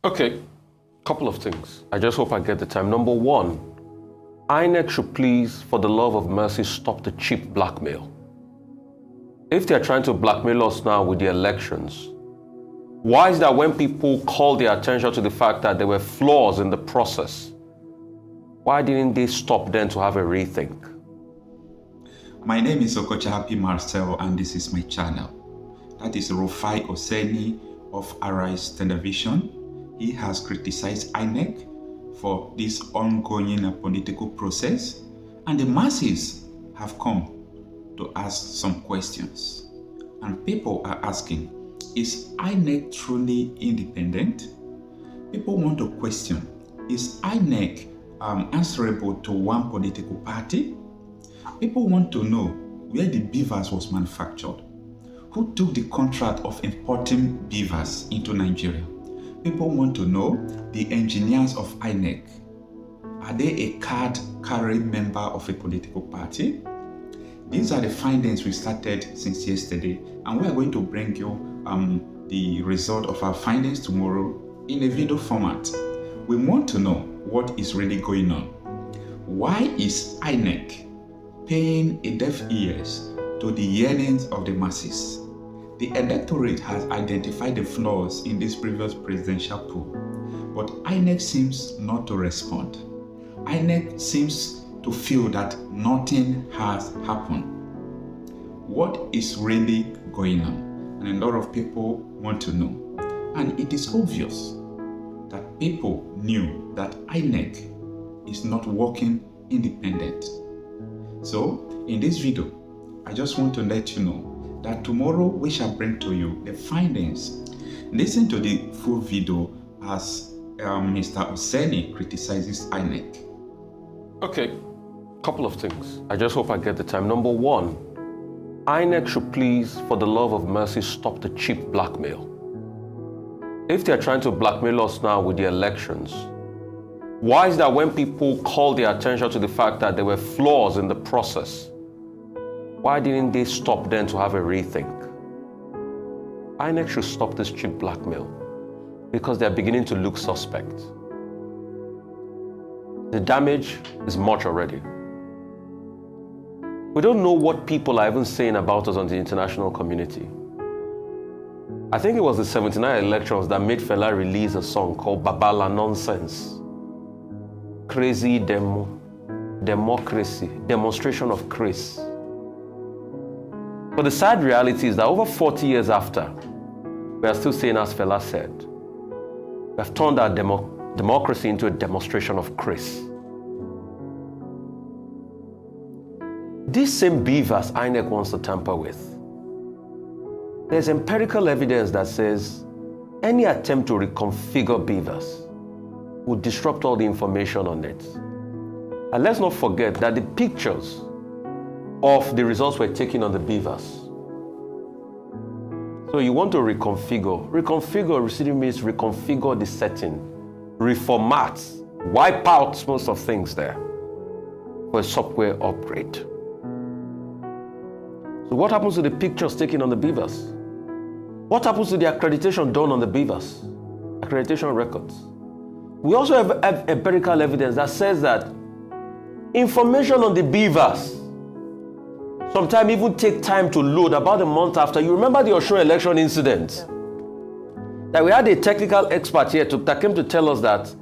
Okay, couple of things. I just hope I get the time. Number one, INEC should please, for the love of mercy, stop the cheap blackmail. If they're trying to blackmail us now with the elections, why is that when people call their attention to the fact that there were flaws in the process, why didn't they stop then to have a rethink? My name is Okochahappymarcel and this is my channel. That is Rufai Oseni of Arise Television. He has criticized INEC for this ongoing political process, and the masses have come to ask some questions. And people are asking, is INEC truly independent? People want to question, is INEC answerable to one political party? People want to know where the beavers was manufactured. Who took the contract of importing beavers into Nigeria? People want to know the engineers of INEC. Are they a card-carrying member of a political party? These are the findings we started since yesterday, and we are going to bring you the result of our findings tomorrow in a video format. We want to know what is really going on. Why is INEC paying a deaf ears to the yearnings of the masses? The electorate has identified the flaws in this previous presidential poll, but INEC seems not to respond. INEC seems to feel that nothing has happened. What is really going on? And a lot of people want to know. And it is obvious that people knew that INEC is not working independent. So, in this video, I just want to let you know that tomorrow we shall bring to you the findings. Listen to the full video as Mr. Oseni criticizes INEC. Okay, couple of things. I just hope I get the time. Number one, INEC should please, for the love of mercy, stop the cheap blackmail. If they're trying to blackmail us now with the elections, why is that when people call their attention to the fact that there were flaws in the process, why didn't they stop then to have a rethink? INEC should stop this cheap blackmail because they're beginning to look suspect. The damage is much already. We don't know what people are even saying about us on the international community. I think it was the 79 elections that made Fela release a song called Babala Nonsense. Crazy democracy, demonstration of Chris. But the sad reality is that over 40 years after, we are still saying, as Fela said, we have turned our democracy into a demonstration of Chris. These same beavers INEC wants to tamper with. There's empirical evidence that says any attempt to reconfigure beavers would disrupt all the information on it. And let's not forget that the pictures of the results were taken on the beavers. So you want to reconfigure. Reconfigure simply means reconfigure the setting, reformat, wipe out most of things there for a software upgrade. So what happens to the pictures taken on the beavers? What happens to the accreditation done on the beavers? Accreditation records. We also have empirical evidence that says that information on the beavers sometimes even take time to load about a month after. You remember the Osun election incident? That we had a technical expert here that came to tell us that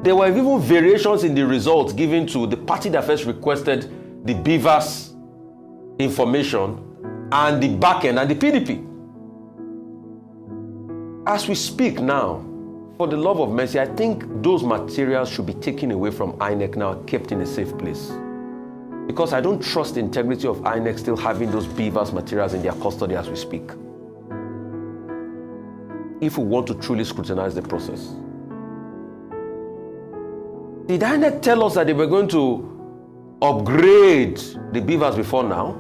there were even variations in the results given to the party that first requested the beavers information and the backend and the PDP. As we speak now, for the love of mercy, I think those materials should be taken away from INEC now and kept in a safe place. Because I don't trust the integrity of INEC still having those beavers materials in their custody as we speak. If we want to truly scrutinize the process. Did INEC tell us that they were going to upgrade the beavers before now?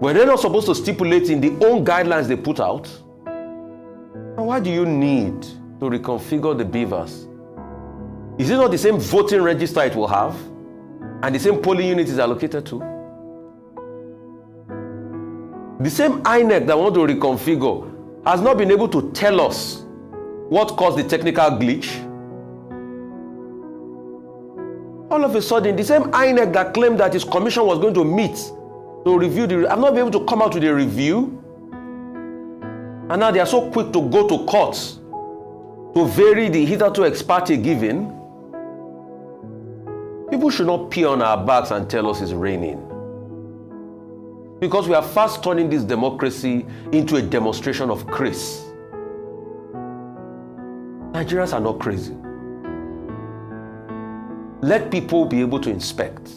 Were they not supposed to stipulate in the own guidelines they put out? And why do you need to reconfigure the beavers? Is it not the same voting register it will have? And the same polling unit is allocated to? The same INEC that want to reconfigure has not been able to tell us what caused the technical glitch? All of a sudden, the same INEC that claimed that his commission was going to meet to review I've not been able to come out with a review. And now they are so quick to go to courts to vary the hitherto ex parte giving. People should not pee on our backs and tell us it's raining. Because we are fast turning this democracy into a demonstration of craze. Nigerians are not crazy. Let people be able to inspect.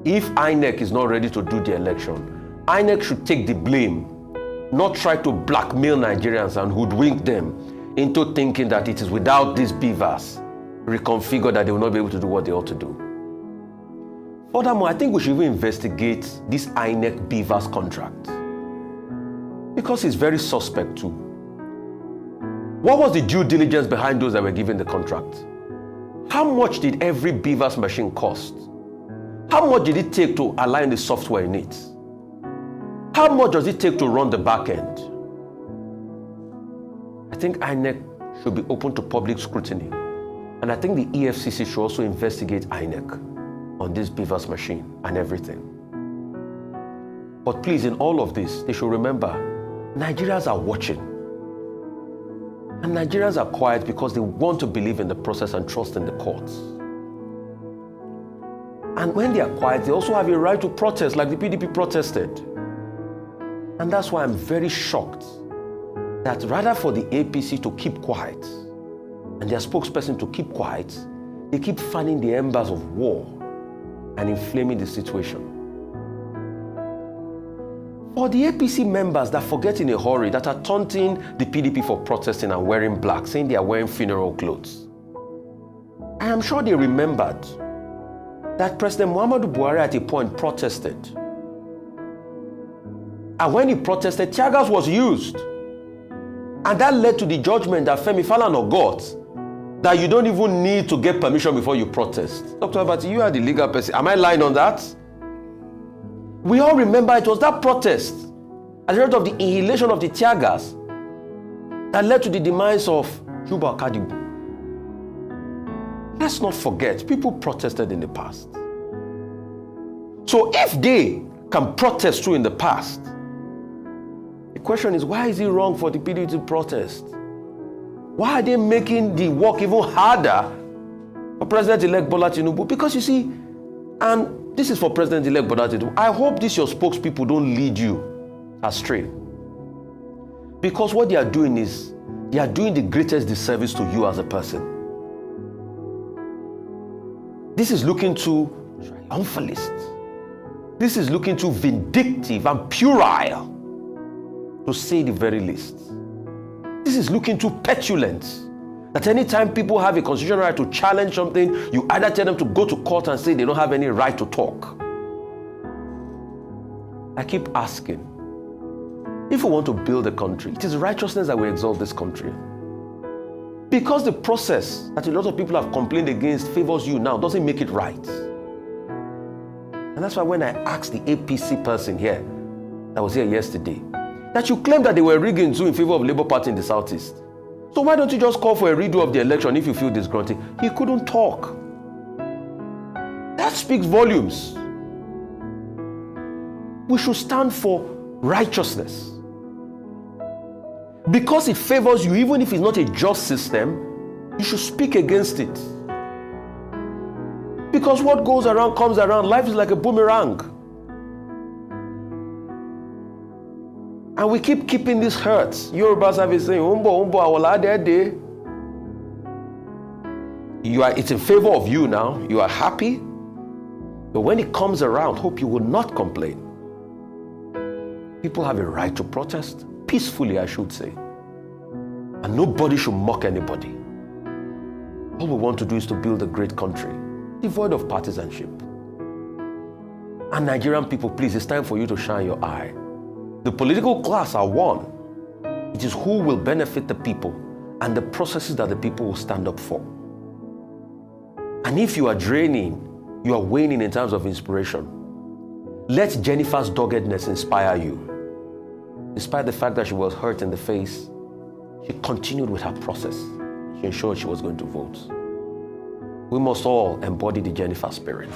If INEC is not ready to do the election, INEC should take the blame, not try to blackmail Nigerians and hoodwink them into thinking that it is without these beavers reconfigured that they will not be able to do what they ought to do. Furthermore, I think we should even investigate this INEC beavers contract, because it's very suspect too. What was the due diligence behind those that were given the contract? How much did every beavers machine cost? How much did it take to align the software in it? How much does it take to run the back end? I think INEC should be open to public scrutiny. And I think the EFCC should also investigate INEC on this beavers machine and everything. But please, in all of this, they should remember, Nigerians are watching. And Nigerians are quiet because they want to believe in the process and trust in the courts. And when they are quiet, they also have a right to protest, like the PDP protested. And that's why I'm very shocked that rather for the APC to keep quiet and their spokesperson to keep quiet, they keep fanning the embers of war and inflaming the situation. For the APC members that forget in a hurry, that are taunting the PDP for protesting and wearing black, saying they are wearing funeral clothes, I am sure they remembered that President Muhammadu Buhari at a point protested. And when he protested, tear gas was used. And that led to the judgment that Femi Falana got, that you don't even need to get permission before you protest. Dr. Abati, you are the legal person. Am I lying on that? We all remember it was that protest, as a result of the inhalation of the tear gas, that led to the demise of Juba Kadibu. Let's not forget, people protested in the past. So if they can protest too in the past, the question is, why is it wrong for the PDP to protest? Why are they making the work even harder for President-elect Bola Tinubu? Because you see, and this is for President-elect Bola Tinubu, I hope these your spokespeople don't lead you astray. Because what they are doing is, they are doing the greatest disservice to you as a person. This is looking too triumphalist. This is looking too vindictive and puerile, to say the very least. This is looking too petulant, that anytime people have a constitutional right to challenge something, you either tell them to go to court and say they don't have any right to talk. I keep asking, if we want to build a country, it is righteousness that will exalt this country. Because the process that a lot of people have complained against favors you now doesn't make it right. And that's why when I asked the APC person here, that was here yesterday, that you claim that they were rigging too in favor of Labour Party in the Southeast. So why don't you just call for a redo of the election if you feel disgruntled? He couldn't talk. That speaks volumes. We should stand for righteousness. Because it favors you, even if it's not a just system, you should speak against it. Because what goes around comes around. Life is like a boomerang. And we keeping this hurt. Yorubas have been saying, Umbo, awala de. It's in favor of you now. You are happy. But when it comes around, hope you will not complain. People have a right to protest. Peacefully, I should say. And nobody should mock anybody. All we want to do is to build a great country, devoid of partisanship. And Nigerian people, please, it's time for you to shine your eye. The political class are one. It is who will benefit the people and the processes that the people will stand up for. And if you are draining, you are waning in terms of inspiration, let Jennifer's doggedness inspire you. Despite the fact that she was hurt in the face, She continued with her process. She ensured she was going to vote. We must all embody the Jennifer spirit.